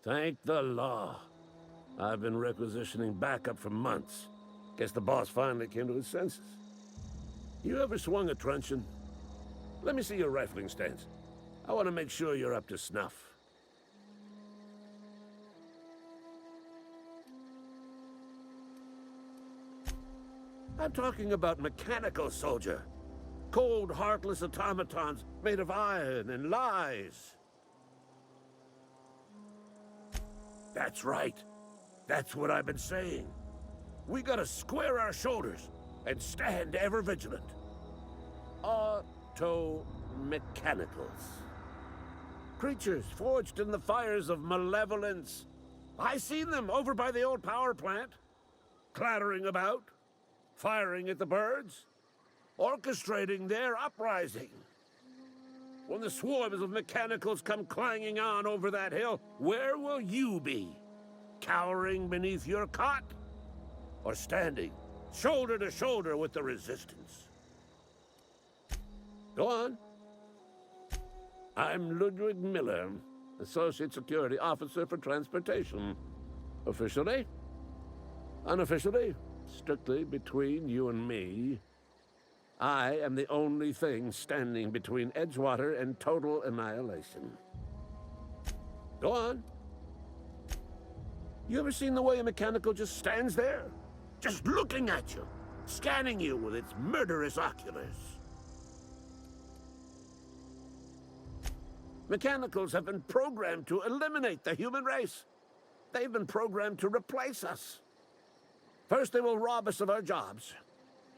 Thank the law. I've been requisitioning backup for months. Guess the boss finally came to his senses. You ever swung a truncheon? Let me see your rifling stance. I want to make sure you're up to snuff. I'm talking about mechanical soldier. Cold, heartless automatons made of iron and lies. That's right. That's what I've been saying. We gotta square our shoulders and stand ever vigilant. Auto-mechanicals. Creatures forged in the fires of malevolence. I seen them over by the old power plant. Clattering about, firing at the birds, orchestrating their uprising. When the swarms of mechanicals come clanging on over that hill, where will you be? Cowering beneath your cot? Or standing, shoulder to shoulder with the resistance? Go on. I'm Ludwig Miller, Associate Security Officer for Transportation. Officially? Unofficially? Strictly between you and me. I am the only thing standing between Edgewater and total annihilation. Go on. You ever seen the way a mechanical just stands there? Just looking at you, scanning you with its murderous oculars. Mechanicals have been programmed to eliminate the human race. They've been programmed to replace us. First, they will rob us of our jobs.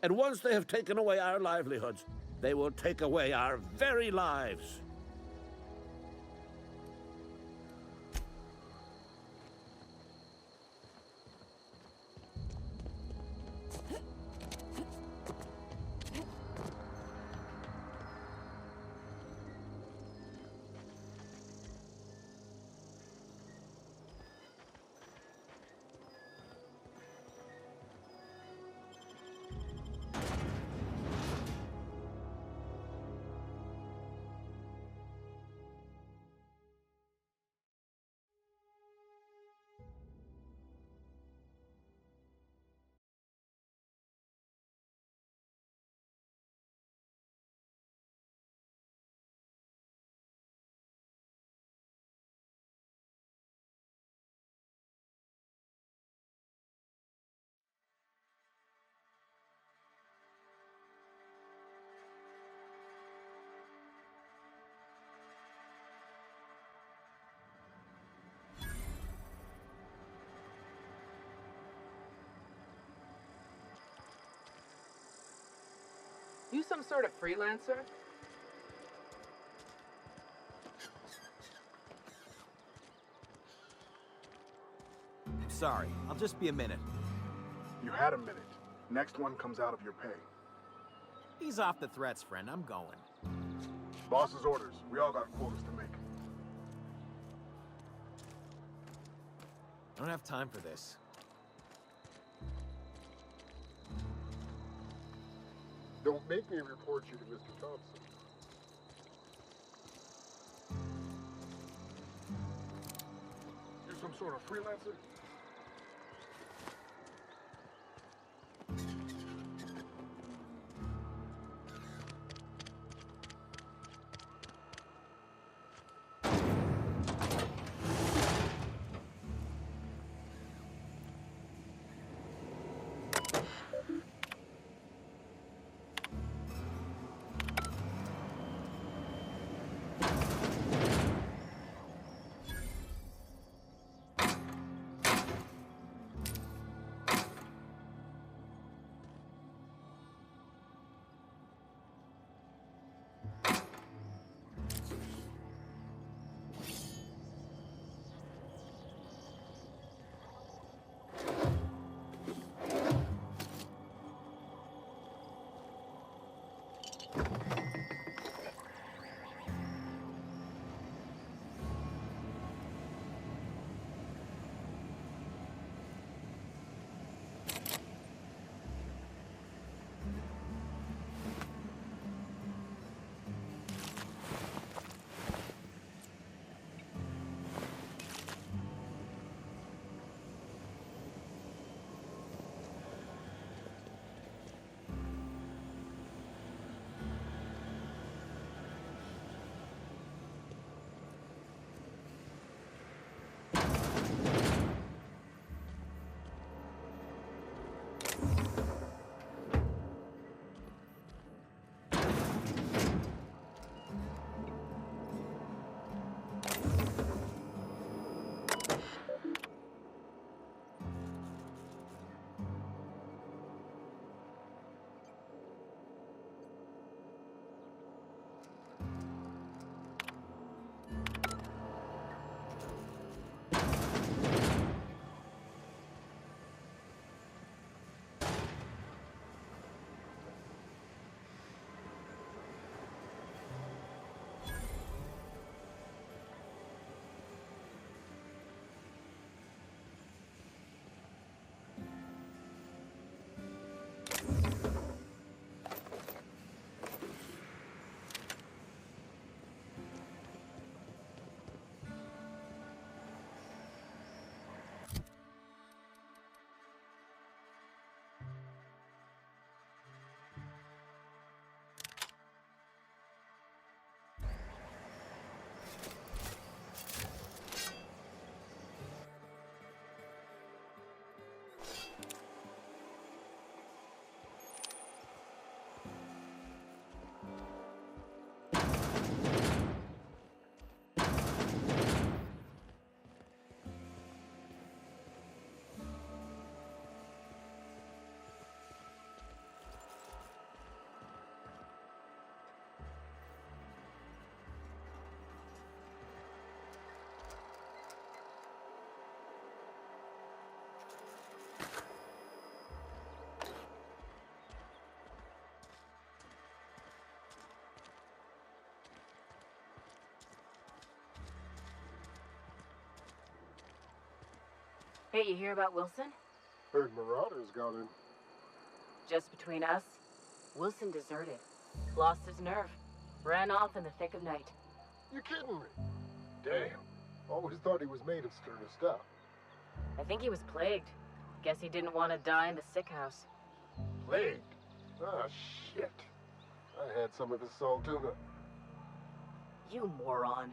And once they have taken away our livelihoods, they will take away our very lives. You some sort of freelancer? Sorry, I'll just be a minute. You had a minute. Next one comes out of your pay. Ease off the threats, friend. I'm going. Boss's orders. We all got quotas to make. I don't have time for this. Don't make me report you to Mr. Thompson. You some sort of freelancer? Hey, you hear about Wilson? Heard Marauders got in. Just between us, Wilson deserted. Lost his nerve. Ran off in the thick of night. You kidding me? Damn. Always thought he was made of sterner stuff. I think he was plagued. Guess he didn't want to die in the sick house. Plagued? Ah, shit. I had some of his salt tuna. You moron.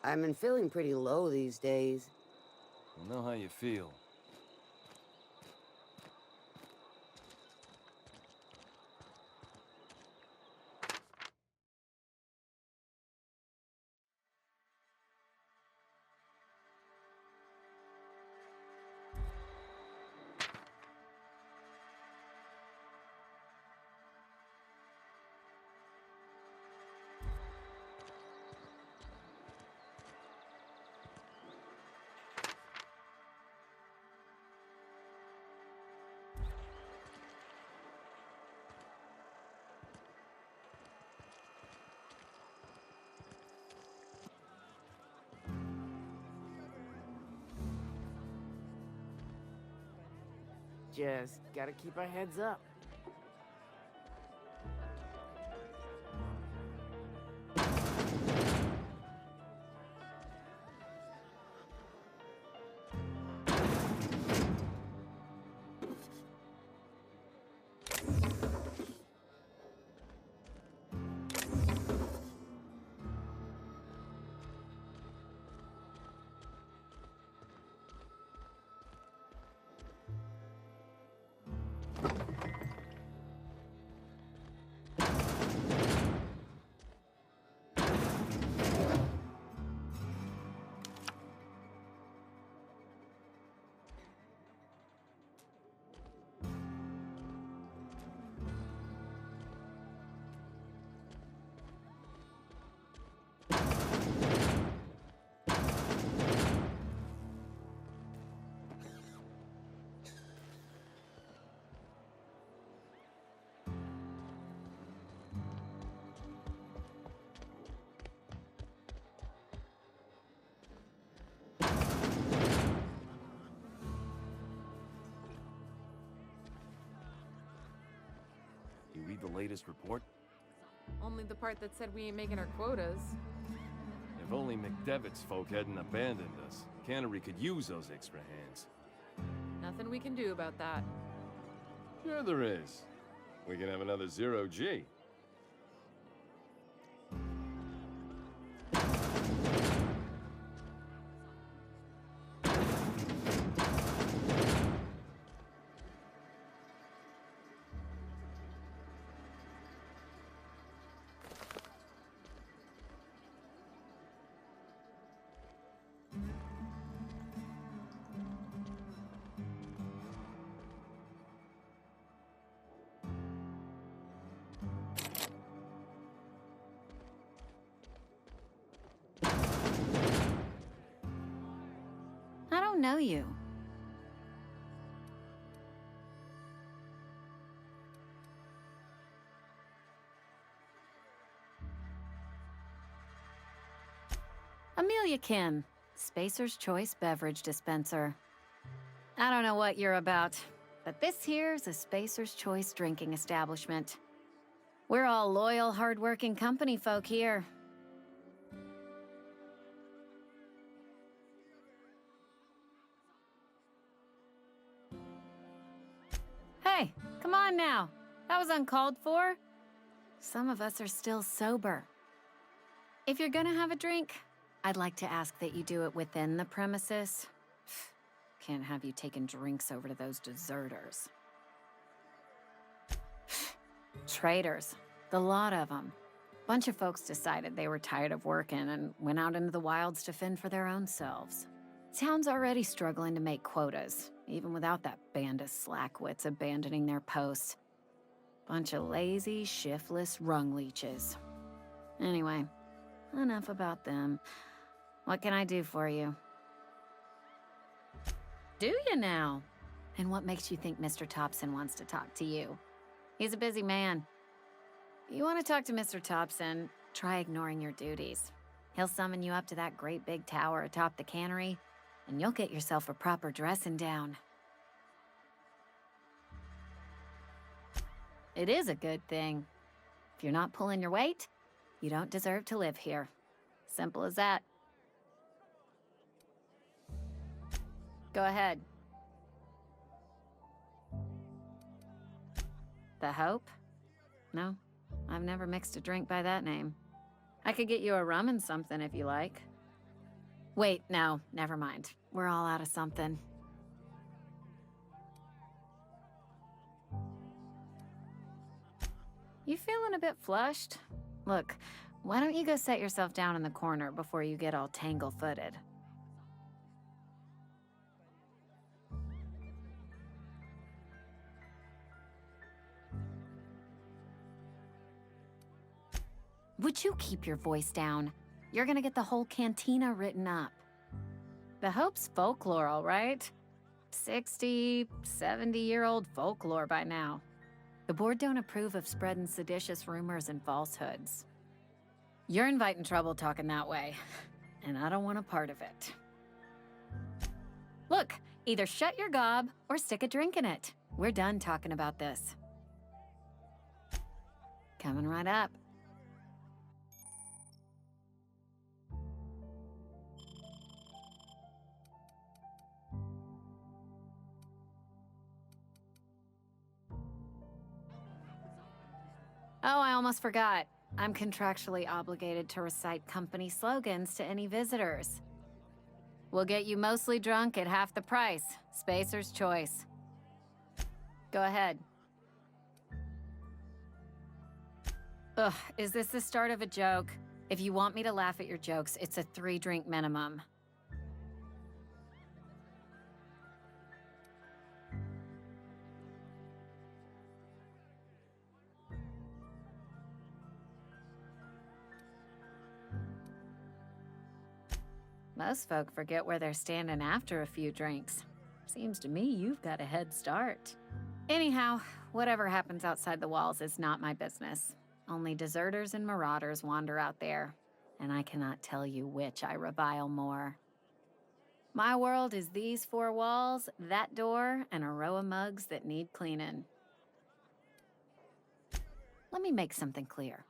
I've been feeling pretty low these days. I know how you feel. Just gotta keep our heads up. You read the latest report? Only the part that said we ain't making our quotas. If only McDevitt's folk hadn't abandoned us. Cannery could use those extra hands. Nothing we can do about that. Sure there is. We can have another zero-G. I don't know you. Amelia Kim, Spacer's Choice Beverage Dispenser. I don't know what you're about, but this here's a Spacer's Choice drinking establishment. We're all loyal, hard-working company folk here. Hey, come on now. That was uncalled for. Some of us are still sober. If you're gonna have a drink, I'd like to ask that you do it within the premises. Can't have you taking drinks over to those deserters. Traitors. The lot of them. Bunch of folks decided they were tired of working and went out into the wilds to fend for their own selves. Town's already struggling to make quotas, even without that band of slackwits abandoning their posts. Bunch of lazy, shiftless rung leeches. Anyway, enough about them. What can I do for you? Do you now? And what makes you think Mr. Thompson wants to talk to you? He's a busy man. If you want to talk to Mr. Thompson, try ignoring your duties. He'll summon you up to that great big tower atop the cannery, and you'll get yourself a proper dressing down. It is a good thing. If you're not pulling your weight, you don't deserve to live here. Simple as that. Go ahead. The Hope? No, I've never mixed a drink by that name. I could get you a rum and something if you like. Wait, no, never mind. We're all out of something. You feeling a bit flushed? Look, why don't you go set yourself down in the corner before you get all tangle-footed? Would you keep your voice down? You're gonna get the whole cantina written up. The Hope's folklore, all right? 60, 70-year-old folklore by now. The board don't approve of spreading seditious rumors and falsehoods. You're inviting trouble talking that way, and I don't want a part of it. Look, either shut your gob or stick a drink in it. We're done talking about this. Coming right up. Oh, I almost forgot. I'm contractually obligated to recite company slogans to any visitors. We'll get you mostly drunk at half the price. Spacer's Choice. Go ahead. Ugh, is this the start of a joke? If you want me to laugh at your jokes, it's a 3-drink minimum. Most folk forget where they're standing after a few drinks. Seems to me you've got a head start. Anyhow, whatever happens outside the walls is not my business. Only deserters and marauders wander out there, and I cannot tell you which I revile more. My world is these 4 walls, that door, and a row of mugs that need cleaning. Let me make something clear.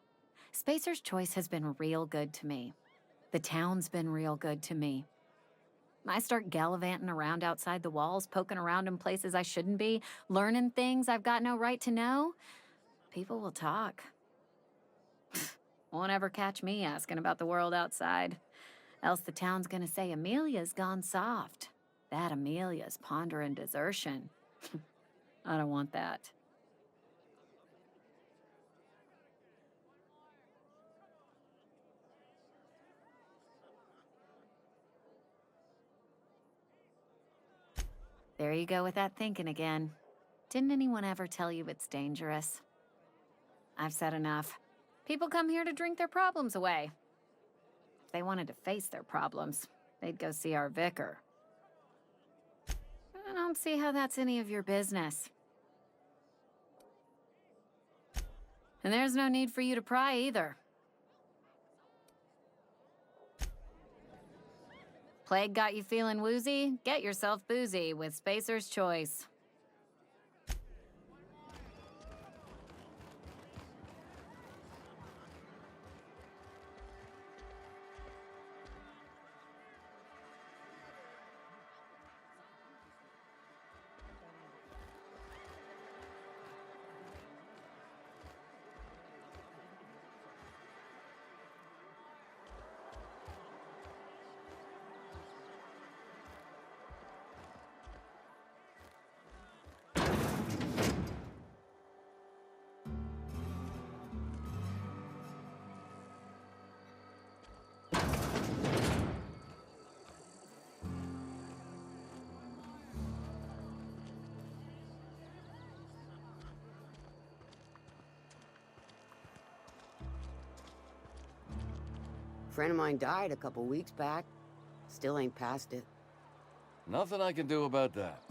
Spacer's Choice has been real good to me. The town's been real good to me. I start gallivanting around outside the walls, poking around in places I shouldn't be, learning things I've got no right to know. People will talk. Won't ever catch me asking about the world outside. Else the town's gonna say Amelia's gone soft. That Amelia's pondering desertion. I don't want that. There you go with that thinking again. Didn't anyone ever tell you it's dangerous? I've said enough. People come here to drink their problems away. If they wanted to face their problems, they'd go see our vicar. I don't see how that's any of your business. And there's no need for you to pry either. Plague got you feeling woozy? Get yourself boozy with Spacer's Choice. Friend of mine died a couple weeks back. Still ain't past it. Nothing I can do about that.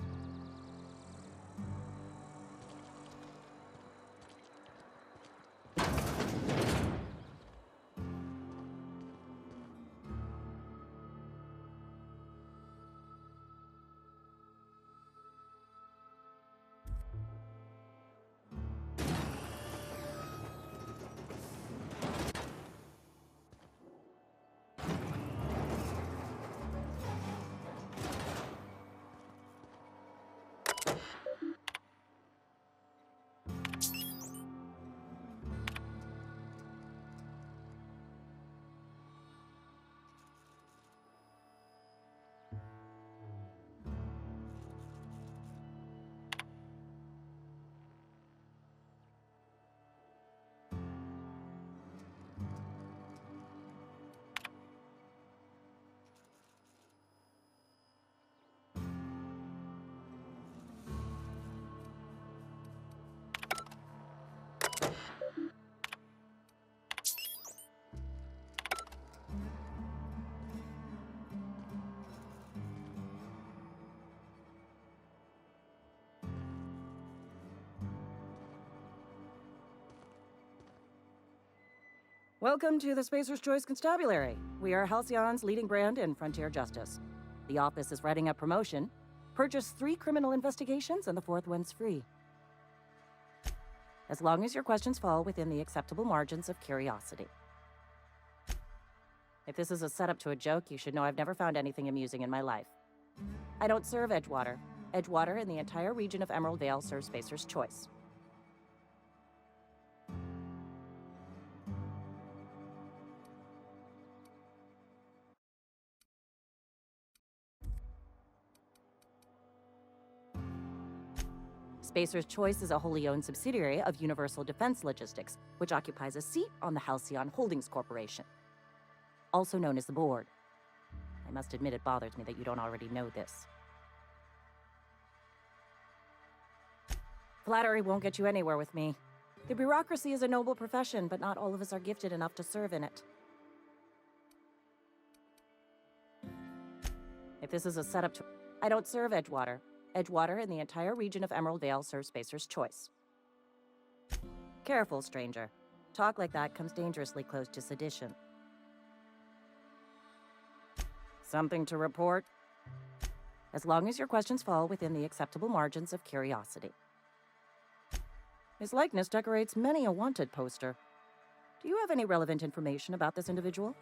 Welcome to the Spacer's Choice Constabulary. We are Halcyon's leading brand in frontier justice. The office is writing up promotion. Purchase 3 criminal investigations and the 4th one's free. As long as your questions fall within the acceptable margins of curiosity. If this is a setup to a joke, you should know I've never found anything amusing in my life. I don't serve Edgewater. Edgewater and the entire region of Emerald Vale serve Spacer's Choice. Spacer's Choice is a wholly owned subsidiary of Universal Defense Logistics, which occupies a seat on the Halcyon Holdings Corporation, also known as the Board. I must admit it bothers me that you don't already know this. Flattery won't get you anywhere with me. The bureaucracy is a noble profession, but not all of us are gifted enough to serve in it. If this is a setup to... I don't serve Edgewater. Edgewater and the entire region of Emerald Vale serve Spacer's Choice. Careful, stranger. Talk like that comes dangerously close to sedition. Something to report? As long as your questions fall within the acceptable margins of curiosity. His likeness decorates many a wanted poster. Do you have any relevant information about this individual?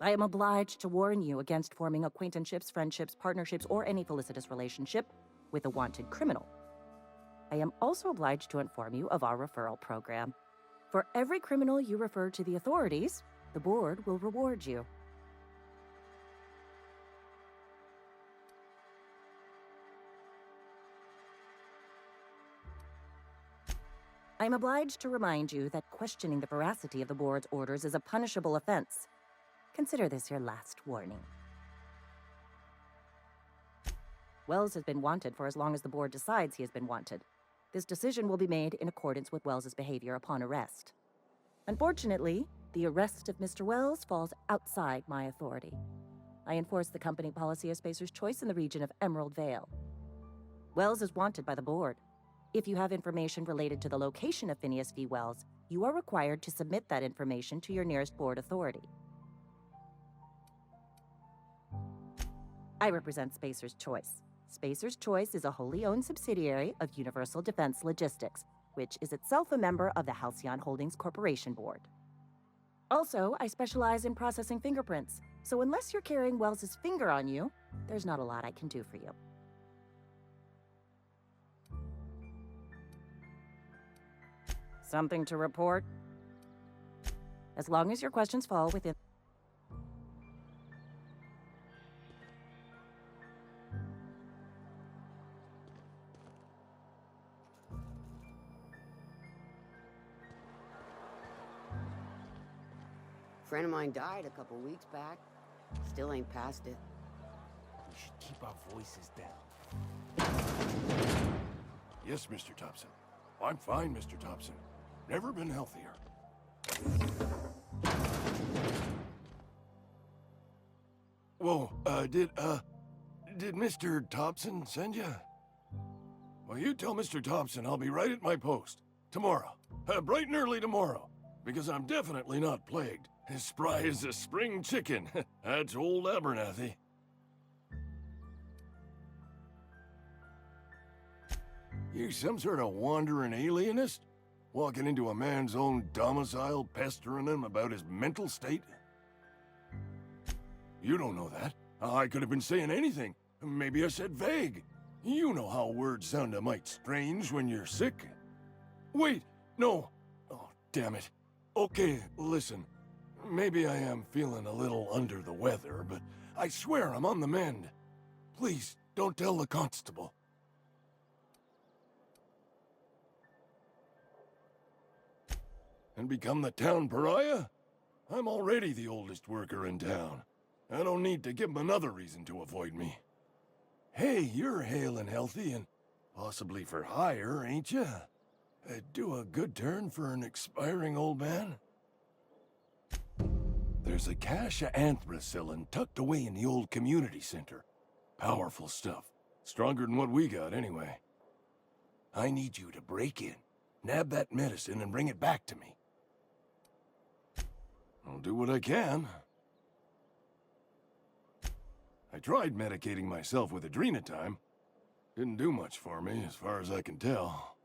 I am obliged to warn you against forming acquaintanceships, friendships, partnerships, or any felicitous relationship with a wanted criminal. I am also obliged to inform you of our referral program. For every criminal you refer to the authorities, the board will reward you. I am obliged to remind you that questioning the veracity of the board's orders is a punishable offense. Consider this your last warning. Wells has been wanted for as long as the board decides he has been wanted. This decision will be made in accordance with Wells's behavior upon arrest. Unfortunately, the arrest of Mr. Wells falls outside my authority. I enforce the company policy of Spacer's Choice in the region of Emerald Vale. Wells is wanted by the board. If you have information related to the location of Phineas V. Wells, you are required to submit that information to your nearest board authority. I represent Spacer's Choice. Spacer's Choice is a wholly owned subsidiary of Universal Defense Logistics, which is itself a member of the Halcyon Holdings Corporation Board. Also, I specialize in processing fingerprints, so unless you're carrying Wells's finger on you, there's not a lot I can do for you. Something to report? As long as your questions fall within... Friend of mine died a couple weeks back. Still ain't past it. We should keep our voices down. Yes, Mr. Thompson. I'm fine, Mr. Thompson. Never been healthier. Whoa, did Mr. Thompson send you? Well, you tell Mr. Thompson I'll be right at my post. Tomorrow. Bright and early tomorrow. Because I'm definitely not plagued. As spry as a spring chicken. That's old Abernathy. You some sort of wandering alienist? Walking into a man's own domicile, pestering him about his mental state? You don't know that. I could have been saying anything. Maybe I said vague. You know how words sound a mite strange when you're sick. Wait, no. Oh, damn it. Okay, listen. Maybe I am feeling a little under the weather, but I swear I'm on the mend. Please, don't tell the constable. And become the town pariah? I'm already the oldest worker in town. I don't need to give him another reason to avoid me. Hey, you're hale and healthy and possibly for hire, ain't you? Do a good turn for an expiring old man? There's a cache of anthracillin tucked away in the old community center. Powerful stuff. Stronger than what we got, anyway. I need you to break in, nab that medicine, and bring it back to me. I'll do what I can. I tried medicating myself with Adrenatime. Didn't do much for me, as far as I can tell.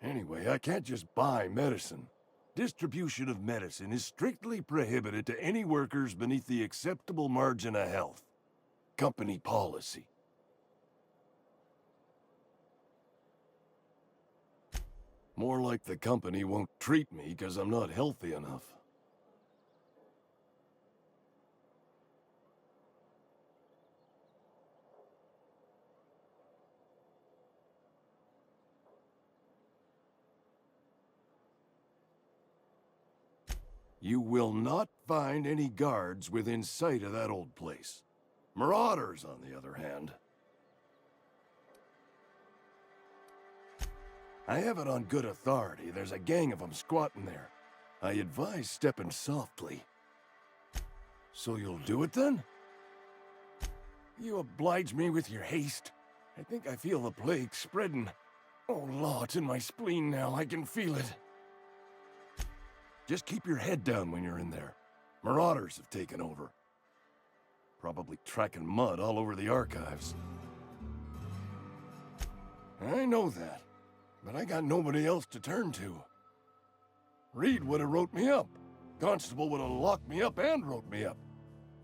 Anyway, I can't just buy medicine. Distribution of medicine is strictly prohibited to any workers beneath the acceptable margin of health. Company policy. More like the company won't treat me because I'm not healthy enough. You will not find any guards within sight of that old place. Marauders, on the other hand. I have it on good authority. There's a gang of them squatting there. I advise stepping softly. So you'll do it then? You oblige me with your haste. I think I feel the plague spreading. Oh, Law, it's in my spleen now. I can feel it. Just keep your head down when you're in there. Marauders have taken over. Probably tracking mud all over the archives. I know that, but I got nobody else to turn to. Reed would have wrote me up. Constable would have locked me up and wrote me up.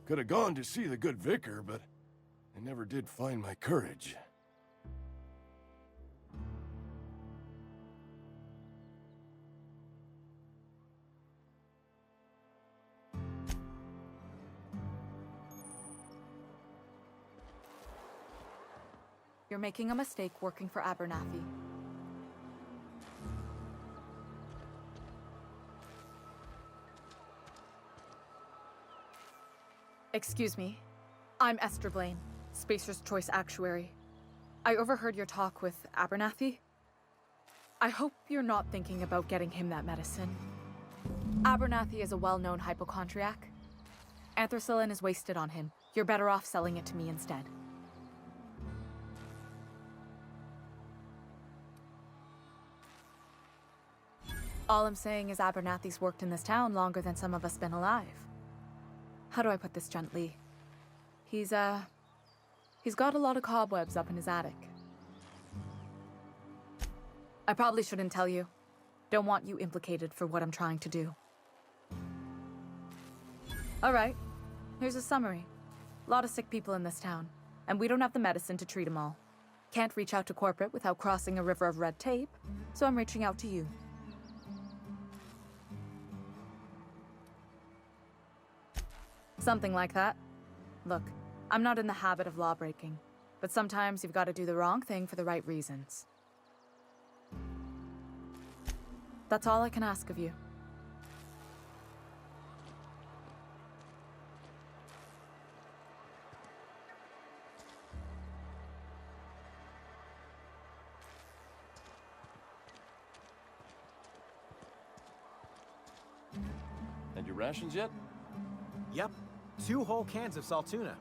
Could have gone to see the good vicar, but I never did find my courage. You're making a mistake working for Abernathy. Excuse me. I'm Esther Blaine, Spacer's Choice Actuary. I overheard your talk with Abernathy. I hope you're not thinking about getting him that medicine. Abernathy is a well-known hypochondriac. Anthracillin is wasted on him. You're better off selling it to me instead. All I'm saying is Abernathy's worked in this town longer than some of us been alive. How do I put this gently? He's got a lot of cobwebs up in his attic. I probably shouldn't tell you. Don't want you implicated for what I'm trying to do. Alright, here's a summary. A lot of sick people in this town, and we don't have the medicine to treat them all. Can't reach out to corporate without crossing a river of red tape, so I'm reaching out to you. Something like that. Look, I'm not in the habit of law-breaking, but sometimes you've got to do the wrong thing for the right reasons. That's all I can ask of you. And your rations yet? Yep. 2 whole cans of salt tuna.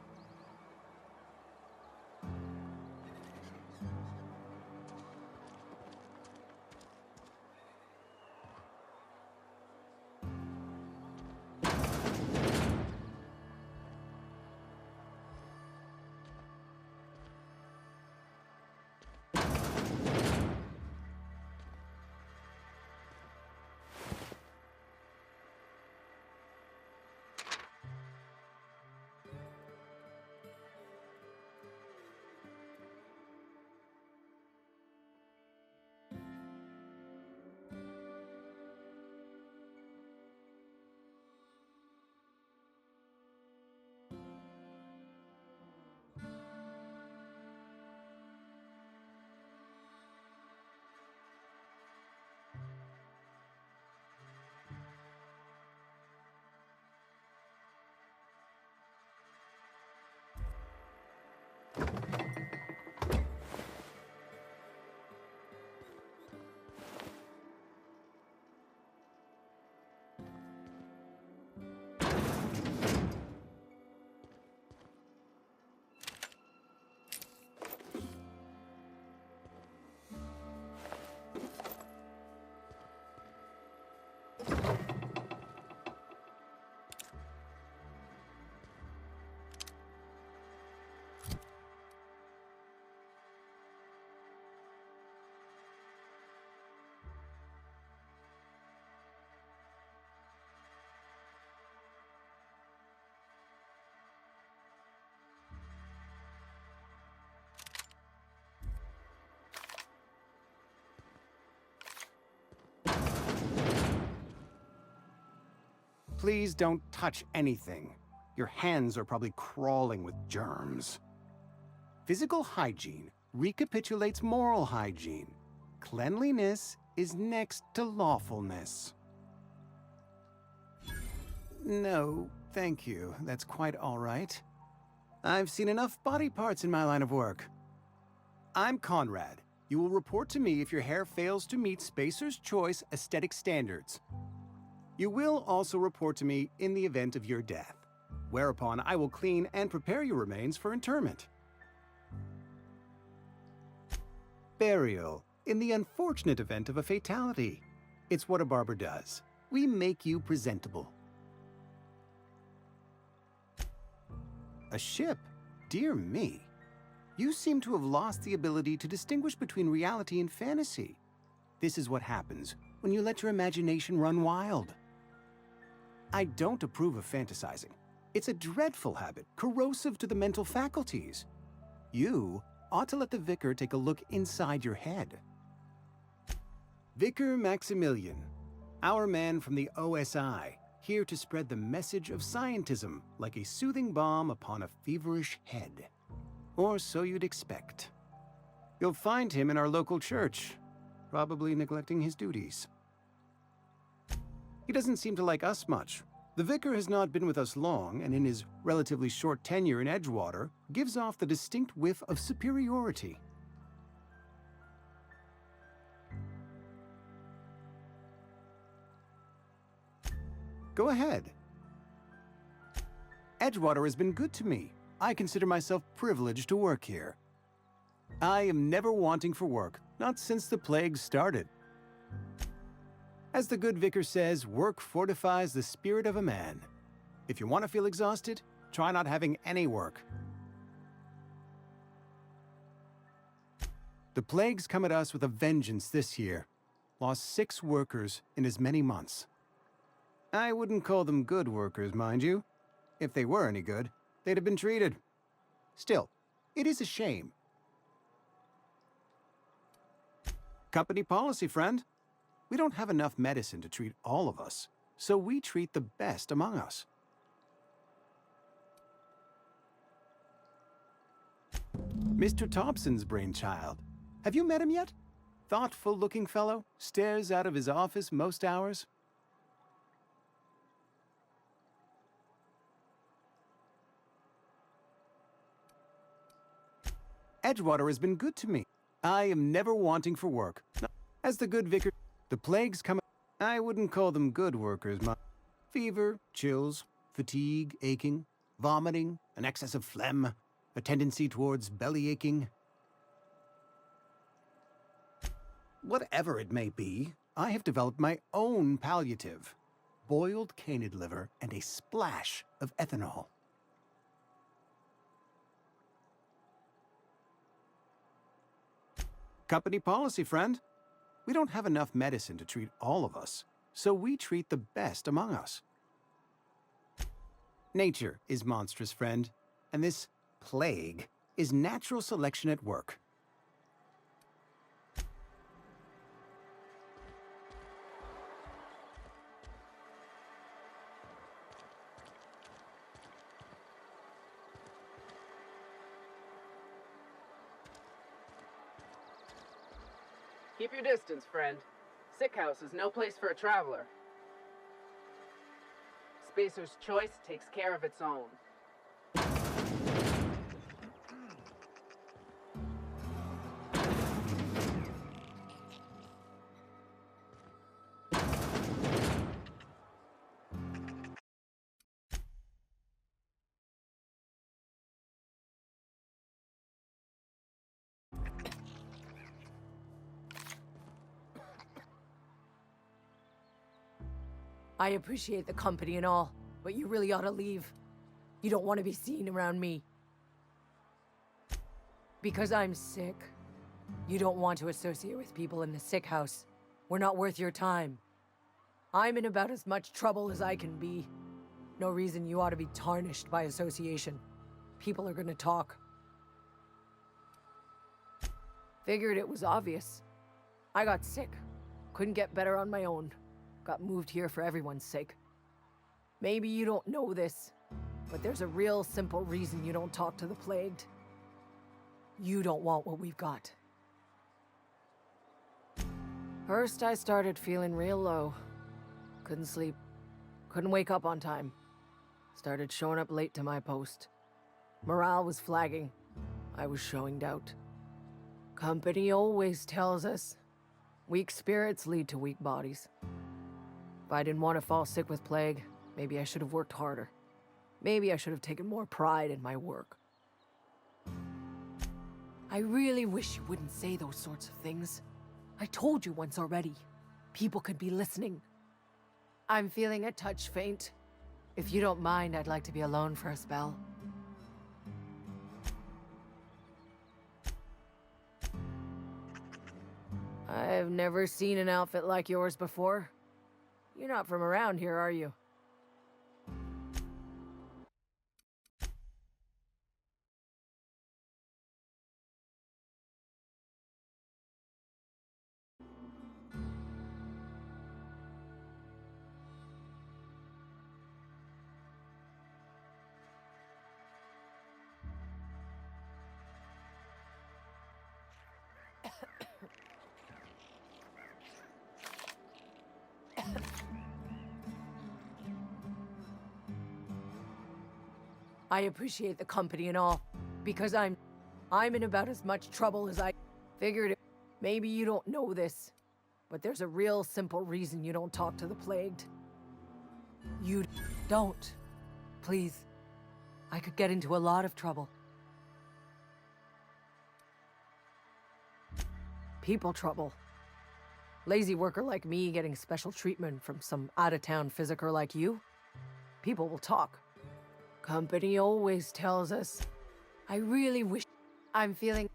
Please don't touch anything. Your hands are probably crawling with germs. Physical hygiene recapitulates moral hygiene. Cleanliness is next to lawfulness. No, thank you. That's quite all right. I've seen enough body parts in my line of work. I'm Conrad. You will report to me if your hair fails to meet Spacer's Choice aesthetic standards. You will also report to me in the event of your death, whereupon I will clean and prepare your remains for interment. Burial, in the unfortunate event of a fatality. It's what a barber does. We make you presentable. A ship? Dear me. You seem to have lost the ability to distinguish between reality and fantasy. This is what happens when you let your imagination run wild. I don't approve of fantasizing. It's a dreadful habit, corrosive to the mental faculties. You ought to let the Vicar take a look inside your head. Vicar Maximilian, our man from the OSI, here to spread the message of scientism like a soothing balm upon a feverish head. Or so you'd expect. You'll find him in our local church, probably neglecting his duties. He doesn't seem to like us much. The Vicar has not been with us long, and in his relatively short tenure in Edgewater, gives off the distinct whiff of superiority. Go ahead. Edgewater has been good to me. I consider myself privileged to work here. I am never wanting for work, not since the plague started. As the good Vicar says, work fortifies the spirit of a man. If you want to feel exhausted, try not having any work. The plague's come at us with a vengeance this year. Lost 6 workers in as many months. I wouldn't call them good workers, mind you. If they were any good, they'd have been treated. Still, it is a shame. Company policy, friend. We don't have enough medicine to treat all of us, so we treat the best among us. Mr. Thompson's brainchild. Have you met him yet? Thoughtful-looking fellow, stares out of his office most hours. Edgewater has been good to me. I am never wanting for work. As the good Vicar, the plague's come. I wouldn't call them good workers, fever, chills, fatigue, aching, vomiting, an excess of phlegm, a tendency towards belly aching. Whatever it may be, I have developed my own palliative. Boiled canid liver and a splash of ethanol. Company policy, friend. We don't have enough medicine to treat all of us, so we treat the best among us. Nature is monstrous, friend, and this plague is natural selection at work. Keep your distance, friend. Sick house is no place for a traveler. Spacer's Choice takes care of its own. I appreciate the company and all, but you really ought to leave. You don't want to be seen around me. Because I'm sick. You don't want to associate with people in the sick house. We're not worth your time. I'm in about as much trouble as I can be. No reason you ought to be tarnished by association. People are gonna talk. Figured it was obvious. I got sick. Couldn't get better on my own. Got moved here for everyone's sake. Maybe you don't know this, but there's a real simple reason you don't talk to the plagued. You don't want what we've got. First, I started feeling real low. Couldn't sleep. Couldn't wake up on time. Started showing up late to my post. Morale was flagging. I was showing doubt. Company always tells us, weak spirits lead to weak bodies. If I didn't want to fall sick with plague, maybe I should have worked harder. Maybe I should have taken more pride in my work. I really wish you wouldn't say those sorts of things. I told you once already. People could be listening. I'm feeling a touch faint. If you don't mind, I'd like to be alone for a spell. I've never seen an outfit like yours before. You're not from around here, are you? I appreciate the company and all, because I'm in about as much trouble as I figured. Maybe you don't know this, but there's a real simple reason you don't talk to the plagued. You don't. Please. I could get into a lot of trouble. People trouble. Lazy worker like me getting special treatment from some out-of-town physiker like you. People will talk. Company always tells us. I really wish I'm feeling...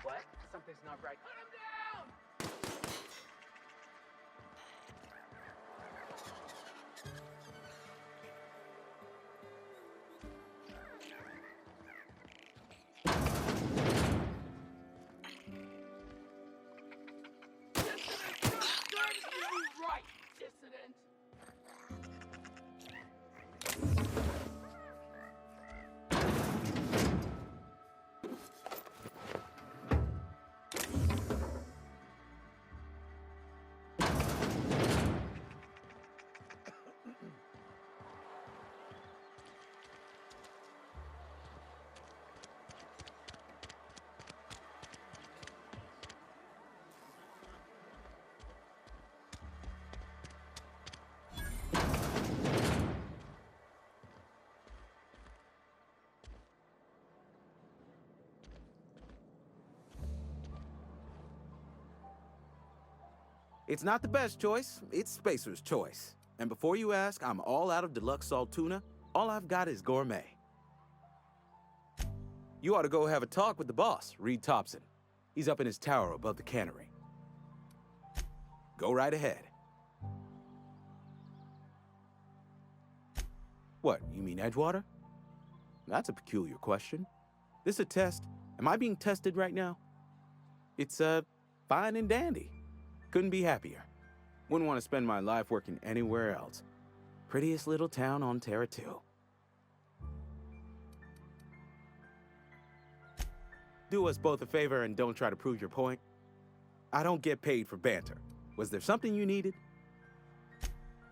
What? Something's not right. Put him down! Right, dissident! It's not the best choice, it's Spacer's choice. And before you ask, I'm all out of deluxe salt tuna. All I've got is gourmet. You ought to go have a talk with the boss, Reed Thompson. He's up in his tower above the cannery. Go right ahead. What, you mean Edgewater? That's a peculiar question. This a test? Am I being tested right now? It's, fine and dandy. Couldn't be happier. Wouldn't want to spend my life working anywhere else. Prettiest little town on Terra 2. Do us both a favor and don't try to prove your point. I don't get paid for banter. Was there something you needed?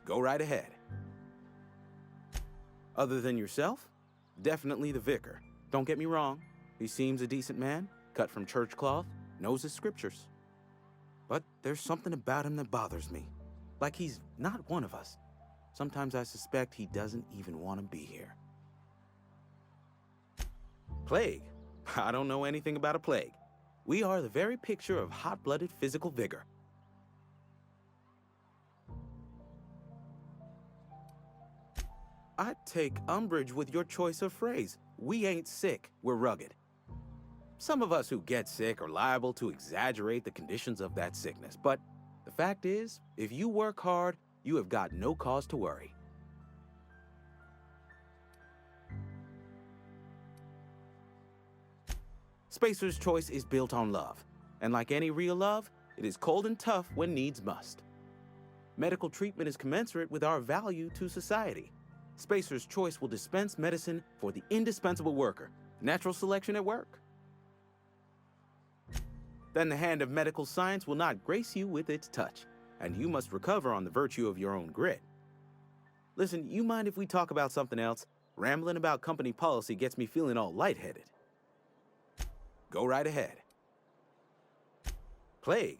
Go right ahead. Other than yourself? Definitely the vicar. Don't get me wrong. He seems a decent man, cut from church cloth, knows his scriptures. But there's something about him that bothers me. Like he's not one of us. Sometimes I suspect he doesn't even want to be here. Plague? I don't know anything about a plague. We are the very picture of hot-blooded physical vigor. I take umbrage with your choice of phrase. We ain't sick, we're rugged. Some of us who get sick are liable to exaggerate the conditions of that sickness, but the fact is, if you work hard, you have got no cause to worry. Spacer's Choice is built on love, and like any real love, it is cold and tough when needs must. Medical treatment is commensurate with our value to society. Spacer's Choice will dispense medicine for the indispensable worker. Natural selection at work. Then the hand of medical science will not grace you with its touch, and you must recover on the virtue of your own grit. Listen, you mind if we talk about something else? Rambling about company policy gets me feeling all lightheaded. Go right ahead. Plague?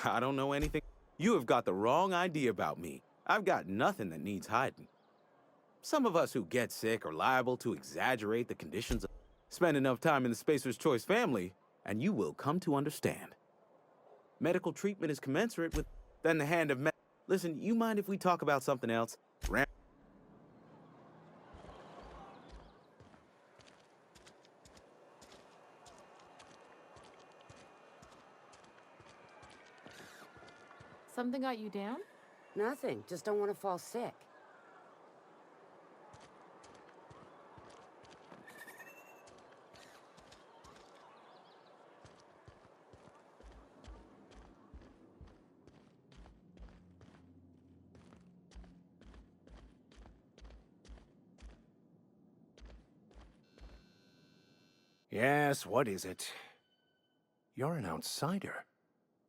I don't know anything. You have got the wrong idea about me. I've got nothing that needs hiding. Some of us who get sick are liable to exaggerate the conditions of... Spend enough time in the Spacer's Choice family, and you will come to understand. Medical treatment is commensurate with then the hand of Listen, you mind if we talk about something else? Something got you down? Nothing. Just don't want to fall sick. Yes, what is it? You're an outsider.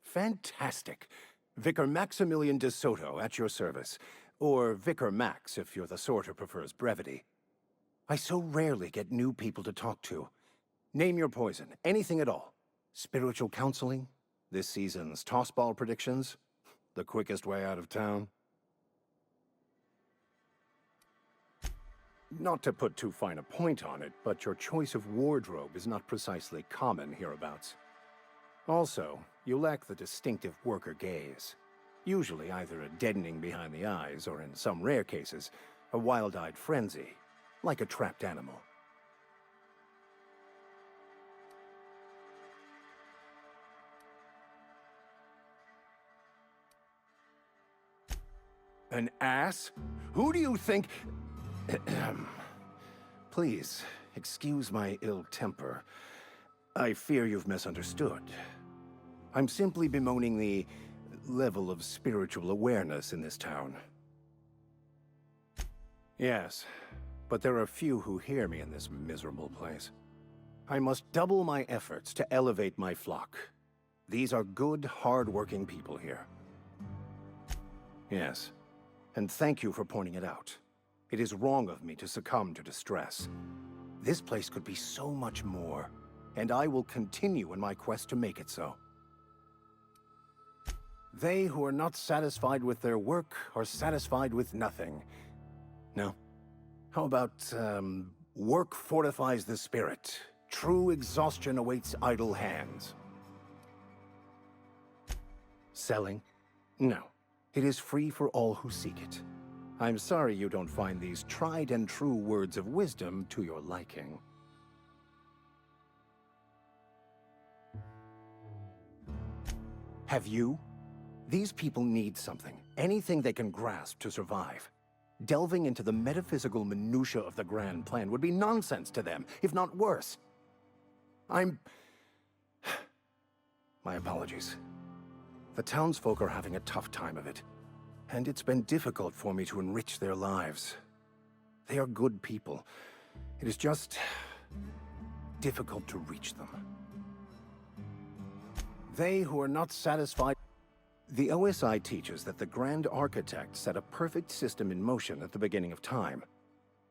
Fantastic. Vicar Maximilian de Soto, at your service. Or Vicar Max, if you're the sort who prefers brevity. I so rarely get new people to talk to. Name your poison, anything at all. Spiritual counseling? This season's tossball predictions? The quickest way out of town? Not to put too fine a point on it, but your choice of wardrobe is not precisely common hereabouts. Also, you lack the distinctive worker gaze. Usually either a deadening behind the eyes, or in some rare cases, a wild-eyed frenzy, like a trapped animal. An ass? Who do you think... Please, excuse my ill temper. I fear you've misunderstood. I'm simply bemoaning the level of spiritual awareness in this town. Yes, but there are few who hear me in this miserable place. I must double my efforts to elevate my flock. These are good, hard-working people here. Yes, and thank you for pointing it out. It is wrong of me to succumb to distress. This place could be so much more, and I will continue in my quest to make it so. They who are not satisfied with their work are satisfied with nothing. No. How about, work fortifies the spirit. True exhaustion awaits idle hands. Selling? No. It is free for all who seek it. I'm sorry you don't find these tried and true words of wisdom to your liking. Have you? These people need something, anything they can grasp to survive. Delving into the metaphysical minutiae of the grand plan would be nonsense to them, if not worse. My apologies. The townsfolk are having a tough time of it. And it's been difficult for me to enrich their lives. They are good people. It is just difficult to reach them. They who are not satisfied... The OSI teaches that the Grand Architect set a perfect system in motion at the beginning of time.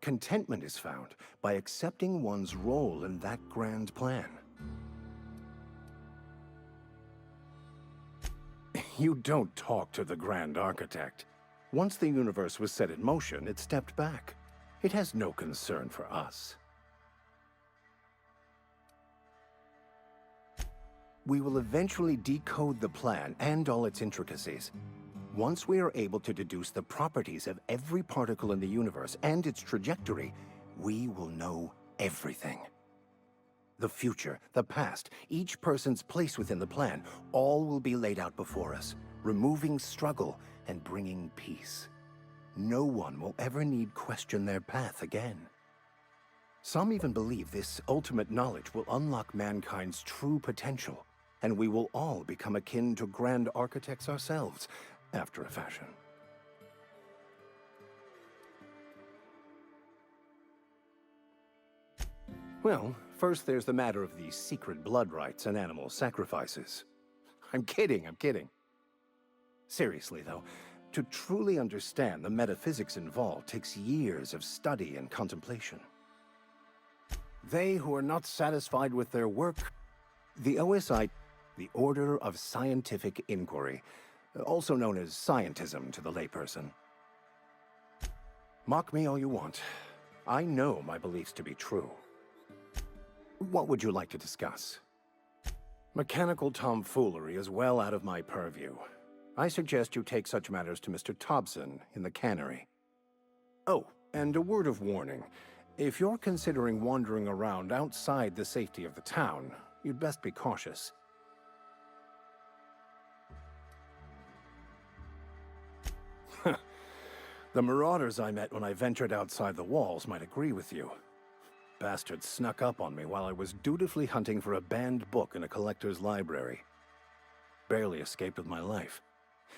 Contentment is found by accepting one's role in that grand plan. You don't talk to the Grand Architect. Once the universe was set in motion, it stepped back. It has no concern for us. We will eventually decode the plan and all its intricacies. Once we are able to deduce the properties of every particle in the universe and its trajectory, we will know everything. The future, the past, each person's place within the plan, all will be laid out before us, removing struggle and bringing peace. No one will ever need question their path again. Some even believe this ultimate knowledge will unlock mankind's true potential, and we will all become akin to Grand Architects ourselves, after a fashion. Well, first there's the matter of the secret blood rites and animal sacrifices. I'm kidding. Seriously, though, to truly understand the metaphysics involved takes years of study and contemplation. They who are not satisfied with their work, the OSI, the Order of Scientific Inquiry, also known as scientism to the layperson. Mock me all you want. I know my beliefs to be true. What would you like to discuss? Mechanical tomfoolery is well out of my purview. I suggest you take such matters to Mr. Thompson in the cannery. Oh, and a word of warning. If you're considering wandering around outside the safety of the town, you'd best be cautious. The marauders I met when I ventured outside the walls might agree with you. Bastards snuck up on me while I was dutifully hunting for a banned book in a collector's library. Barely escaped with my life.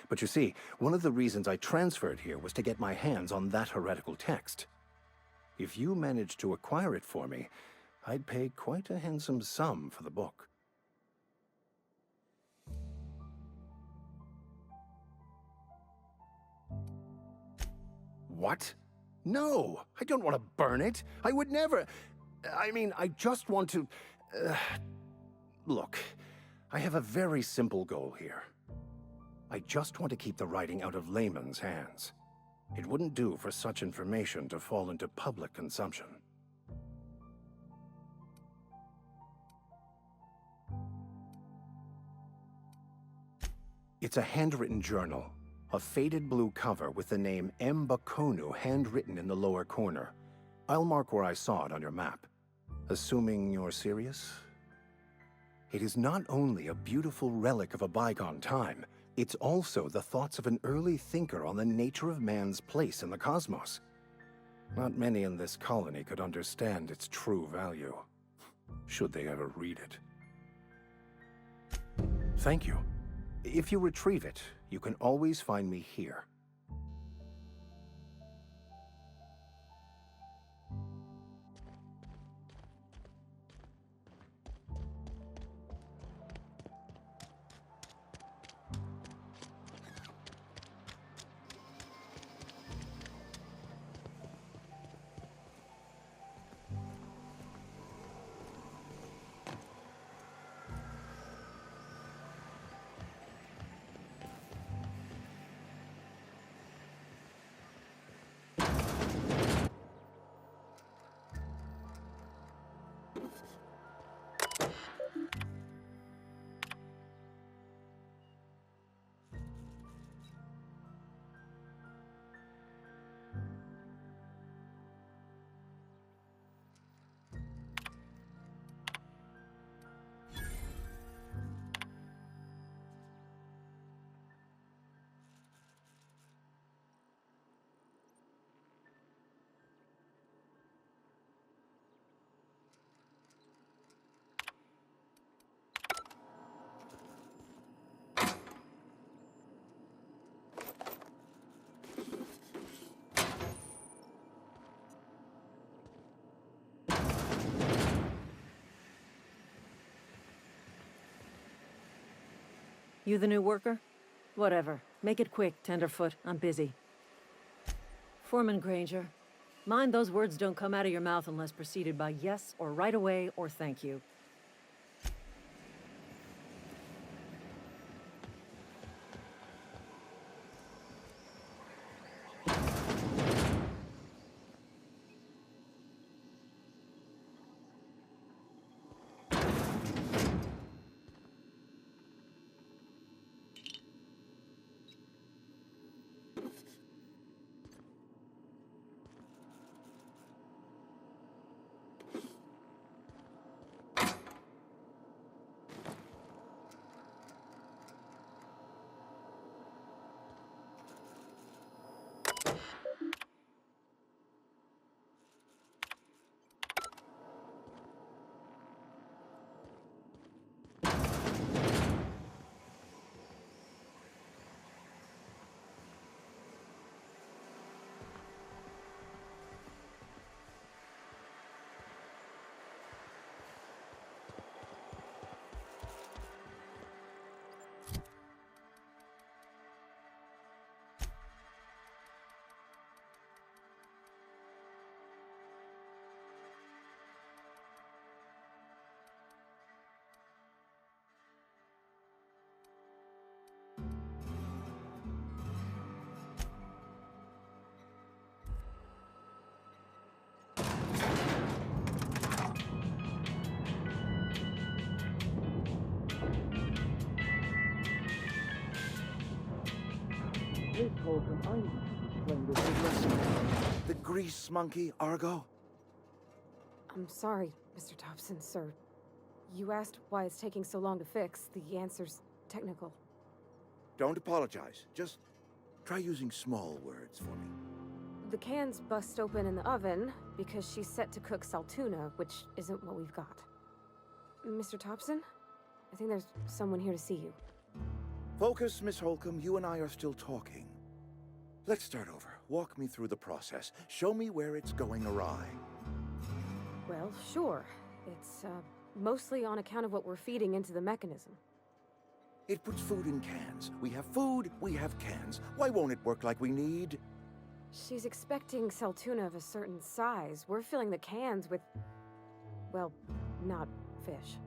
But you see, one of the reasons I transferred here was to get my hands on that heretical text. If you managed to acquire it for me, I'd pay quite a handsome sum for the book. What? No, I don't want to burn it. I would never... I mean, I just want to... Look, I have a very simple goal here. I just want to keep the writing out of layman's hands. It wouldn't do for such information to fall into public consumption. It's a handwritten journal. A faded blue cover with the name M'Bakono handwritten in the lower corner. I'll mark where I saw it on your map. Assuming you're serious? It is not only a beautiful relic of a bygone time, it's also the thoughts of an early thinker on the nature of man's place in the cosmos. Not many in this colony could understand its true value, should they ever read it. Thank you. If you retrieve it, you can always find me here. You the new worker? Whatever. Make it quick, Tenderfoot. I'm busy. Foreman Granger, mind those words don't come out of your mouth unless preceded by yes or right away or thank you. Please, Holcomb, I'm playing this big lesson. The grease monkey, Argo? I'm sorry, Mr. Thompson, sir. You asked why it's taking so long to fix. The answer's technical. Don't apologize. Just try using small words for me. The cans bust open in the oven because she's set to cook saltuna, which isn't what we've got. Mr. Thompson? I think there's someone here to see you. Focus, Miss Holcomb. You and I are still talking. Let's start over. Walk me through the process. Show me where it's going awry. Well, sure. It's, mostly on account of what we're feeding into the mechanism. It puts food in cans. We have food, we have cans. Why won't it work like we need? She's expecting saltuna of a certain size. We're filling the cans with, well, not fish.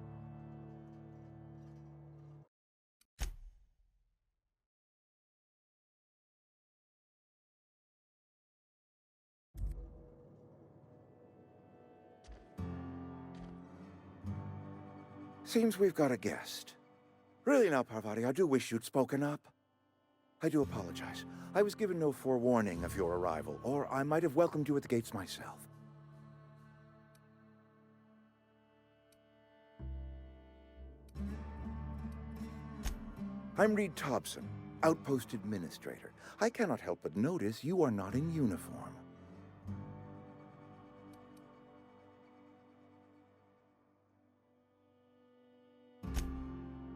Seems we've got a guest. Really now, Parvati, I do wish you'd spoken up. I do apologize. I was given no forewarning of your arrival, or I might have welcomed you at the gates myself. I'm Reed Thompson, Outpost Administrator. I cannot help but notice you are not in uniform.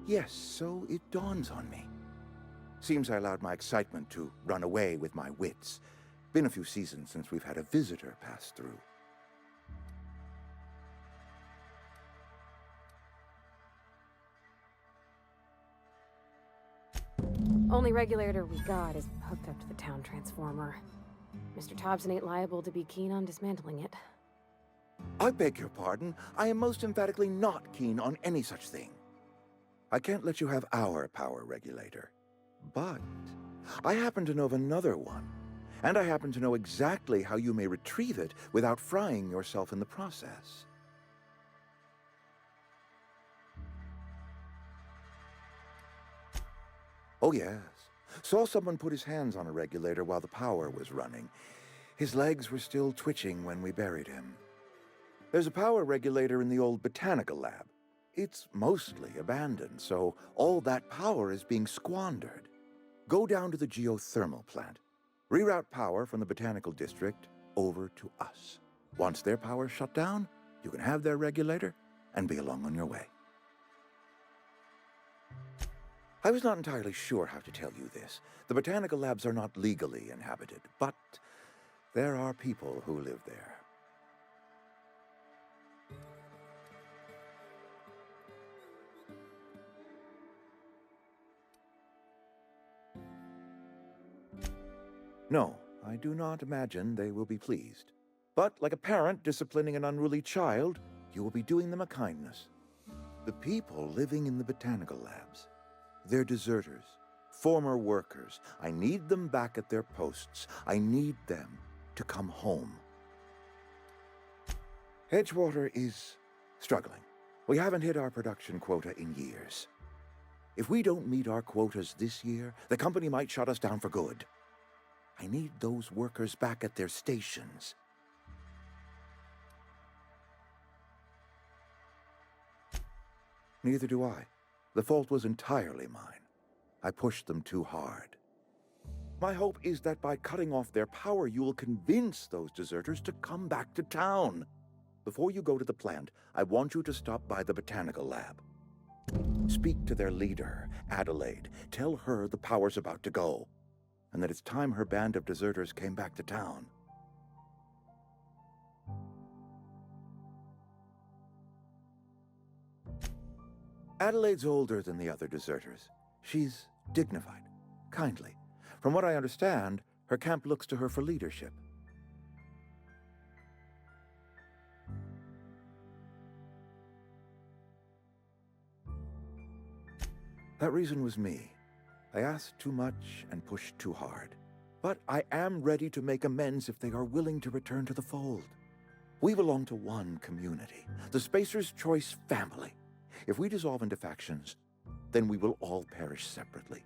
Yes, so it dawns on me. Seems I allowed my excitement to run away with my wits. Been a few seasons since we've had a visitor pass through. Only regulator we got is hooked up to the town transformer. Mr. Thompson ain't liable to be keen on dismantling it. I beg your pardon. I am most emphatically not keen on any such thing. I can't let you have our power regulator. But I happen to know of another one, and I happen to know exactly how you may retrieve it without frying yourself in the process. Oh yes. Saw someone put his hands on a regulator while the power was running. His legs were still twitching when we buried him. There's a power regulator in the old botanical lab. It's mostly abandoned, so all that power is being squandered. Go down to the geothermal plant. Reroute power from the botanical district over to us. Once their power's shut down, you can have their regulator and be along on your way. I was not entirely sure how to tell you this. The botanical labs are not legally inhabited, but there are people who live there. No, I do not imagine they will be pleased. But like a parent disciplining an unruly child, you will be doing them a kindness. The people living in the botanical labs, they're deserters, former workers. I need them back at their posts. I need them to come home. Edgewater is struggling. We haven't hit our production quota in years. If we don't meet our quotas this year, the company might shut us down for good. I need those workers back at their stations. Neither do I. The fault was entirely mine. I pushed them too hard. My hope is that by cutting off their power, you will convince those deserters to come back to town. Before you go to the plant, I want you to stop by the botanical lab. Speak to their leader, Adelaide. Tell her the power's about to go, and that it's time her band of deserters came back to town. Adelaide's older than the other deserters. She's dignified, kindly. From what I understand, her camp looks to her for leadership. That reason was me. I asked too much and pushed too hard. But I am ready to make amends if they are willing to return to the fold. We belong to one community, the Spacer's Choice family. If we dissolve into factions, then we will all perish separately.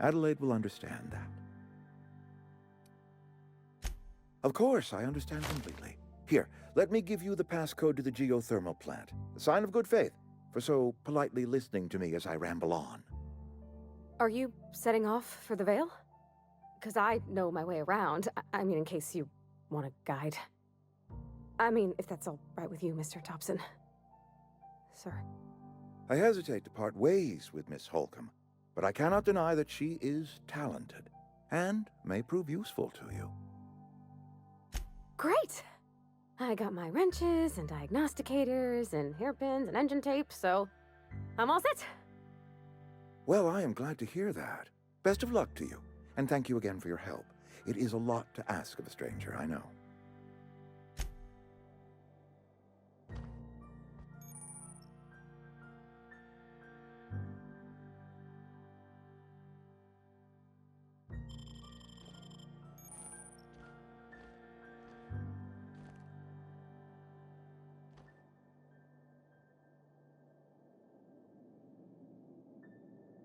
Adelaide will understand that. Of course, I understand completely. Here, let me give you the passcode to the geothermal plant. A sign of good faith, for so politely listening to me as I ramble on. Are you setting off for the Vale? Because I know my way around. I mean, in case you want a guide. I mean, if that's all right with you, Mr. Thompson. Sir. I hesitate to part ways with Miss Holcomb, but I cannot deny that she is talented, and may prove useful to you. Great! I got my wrenches and diagnosticators and hairpins and engine tape, so I'm all set. Well, I am glad to hear that. Best of luck to you, and thank you again for your help. It is a lot to ask of a stranger, I know.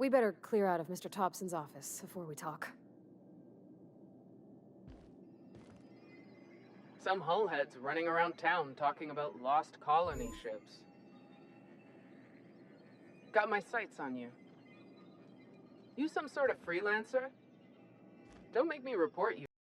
We better clear out of Mr. Thompson's office before we talk. Some hullheads running around town talking about lost colony ships. Got my sights on you. You some sort of freelancer? Don't make me report you